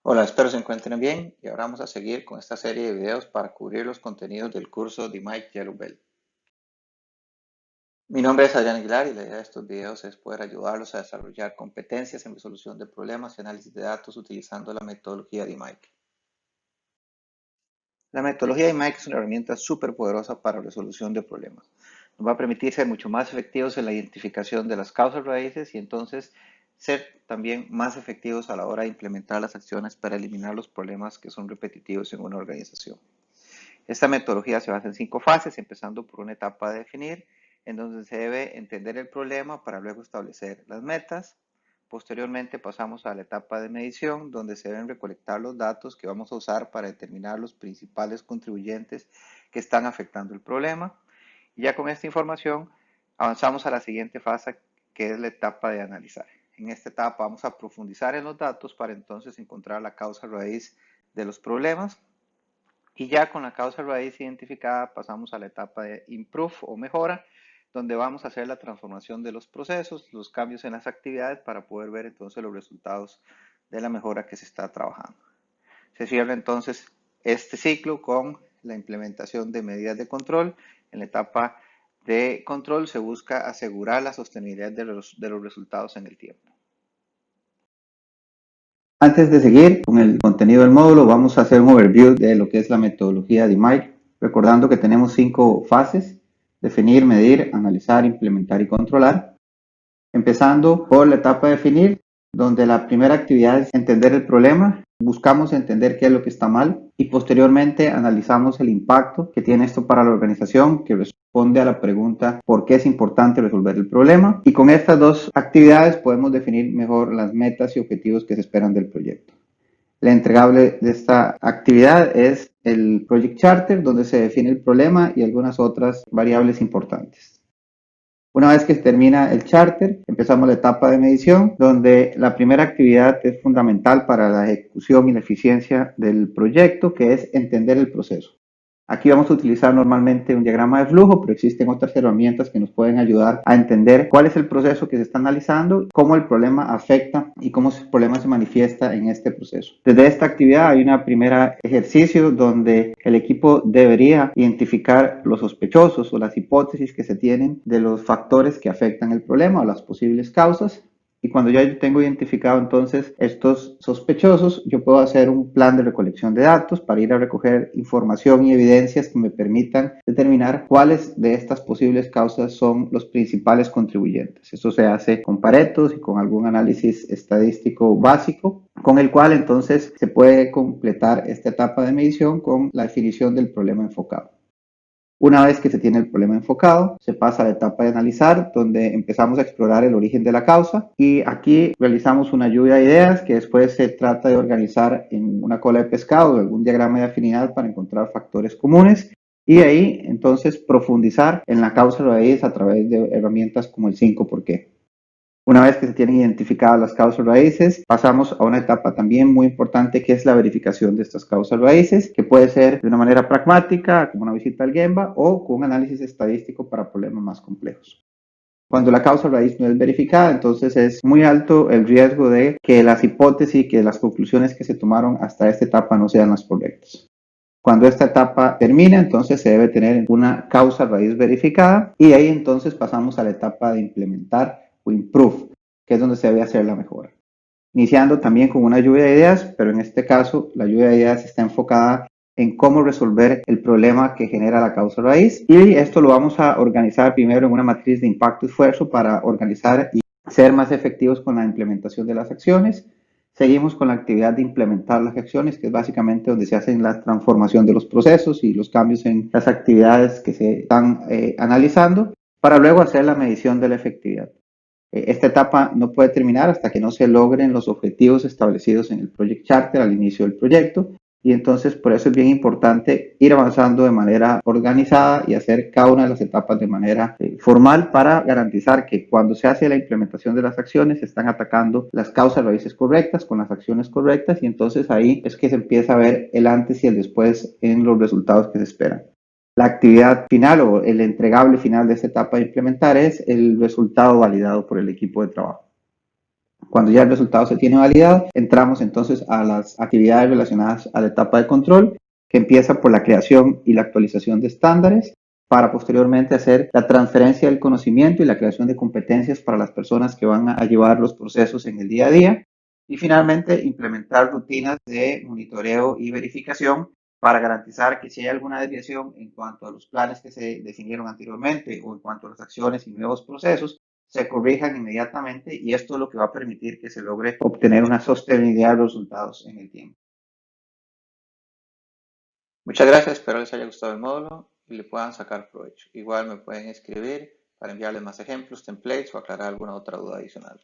Hola, espero se encuentren bien y ahora vamos a seguir con esta serie de videos para cubrir los contenidos del curso de Mike Yellow Belt. Mi nombre es Adrián Aguilar y la idea de estos videos es poder ayudarlos a desarrollar competencias en resolución de problemas y análisis de datos utilizando la metodología de Mike. La metodología de Mike es una herramienta súper poderosa para resolución de problemas. Nos va a permitir ser mucho más efectivos en la identificación de las causas raíces y entonces ser también más efectivos a la hora de implementar las acciones para eliminar los problemas que son repetitivos en una organización. Esta metodología se basa en 5 fases, empezando por una etapa de definir, en donde se debe entender el problema para luego establecer las metas. Posteriormente pasamos a la etapa de medición, donde se deben recolectar los datos que vamos a usar para determinar los principales contribuyentes que están afectando el problema. Y ya con esta información avanzamos a la siguiente fase, que es la etapa de analizar. En esta etapa vamos a profundizar en los datos para entonces encontrar la causa raíz de los problemas. Y ya con la causa raíz identificada pasamos a la etapa de improve o mejora, donde vamos a hacer la transformación de los procesos, los cambios en las actividades para poder ver entonces los resultados de la mejora que se está trabajando. Se cierra entonces este ciclo con la implementación de medidas de control. En la etapa de control se busca asegurar la sostenibilidad de los resultados en el tiempo. Antes de seguir con el contenido del módulo, vamos a hacer un overview de lo que es la metodología de Mike, recordando que tenemos 5 fases: definir, medir, analizar, implementar y controlar. Empezando por la etapa de definir, donde la primera actividad es entender el problema, buscamos entender qué es lo que está mal y posteriormente analizamos el impacto que tiene esto para la organización, que responde a la pregunta ¿por qué es importante resolver el problema? Y con estas dos actividades podemos definir mejor las metas y objetivos que se esperan del proyecto. El entregable de esta actividad es el Project Charter, donde se define el problema y algunas otras variables importantes. Una vez que se termina el charter, empezamos la etapa de medición, donde la primera actividad es fundamental para la ejecución y la eficiencia del proyecto, que es entender el proceso. Aquí vamos a utilizar normalmente un diagrama de flujo, pero existen otras herramientas que nos pueden ayudar a entender cuál es el proceso que se está analizando, cómo el problema afecta y cómo el problema se manifiesta en este proceso. Desde esta actividad hay una primera ejercicio donde el equipo debería identificar los sospechosos o las hipótesis que se tienen de los factores que afectan el problema o las posibles causas. Y cuando ya tengo identificado entonces estos sospechosos, yo puedo hacer un plan de recolección de datos para ir a recoger información y evidencias que me permitan determinar cuáles de estas posibles causas son los principales contribuyentes. Esto se hace con Paretos y con algún análisis estadístico básico, con el cual entonces se puede completar esta etapa de medición con la definición del problema enfocado. Una vez que se tiene el problema enfocado, se pasa a la etapa de analizar, donde empezamos a explorar el origen de la causa y aquí realizamos una lluvia de ideas que después se trata de organizar en una cola de pescado o algún diagrama de afinidad para encontrar factores comunes y ahí entonces profundizar en la causa raíz a través de herramientas como el 5 por qué. Una vez que se tienen identificadas las causas raíces, pasamos a una etapa también muy importante que es la verificación de estas causas raíces, que puede ser de una manera pragmática, como una visita al Gemba, o con un análisis estadístico para problemas más complejos. Cuando la causa raíz no es verificada, entonces es muy alto el riesgo de que las hipótesis y que las conclusiones que se tomaron hasta esta etapa no sean las correctas. Cuando esta etapa termina, entonces se debe tener una causa raíz verificada y ahí entonces pasamos a la etapa de implementar o improve, que es donde se debe hacer la mejora. Iniciando también con una lluvia de ideas, pero en este caso la lluvia de ideas está enfocada en cómo resolver el problema que genera la causa raíz y esto lo vamos a organizar primero en una matriz de impacto-esfuerzo para organizar y ser más efectivos con la implementación de las acciones. Seguimos con la actividad de implementar las acciones, que es básicamente donde se hacen la transformación de los procesos y los cambios en las actividades que se están analizando, para luego hacer la medición de la efectividad. Esta etapa no puede terminar hasta que no se logren los objetivos establecidos en el Project Charter al inicio del proyecto y entonces por eso es bien importante ir avanzando de manera organizada y hacer cada una de las etapas de manera formal para garantizar que cuando se hace la implementación de las acciones se están atacando las causas raíces correctas con las acciones correctas y entonces ahí es que se empieza a ver el antes y el después en los resultados que se esperan. La actividad final o el entregable final de esta etapa de implementar es el resultado validado por el equipo de trabajo. Cuando ya el resultado se tiene validado, entramos entonces a las actividades relacionadas a la etapa de control, que empieza por la creación y la actualización de estándares, para posteriormente hacer la transferencia del conocimiento y la creación de competencias para las personas que van a llevar los procesos en el día a día. Y finalmente, implementar rutinas de monitoreo y verificación para garantizar que si hay alguna desviación en cuanto a los planes que se definieron anteriormente o en cuanto a las acciones y nuevos procesos, se corrijan inmediatamente, y esto es lo que va a permitir que se logre obtener una sostenibilidad de los resultados en el tiempo. Muchas gracias, espero les haya gustado el módulo y le puedan sacar provecho. Igual me pueden escribir para enviarles más ejemplos, templates o aclarar alguna otra duda adicional.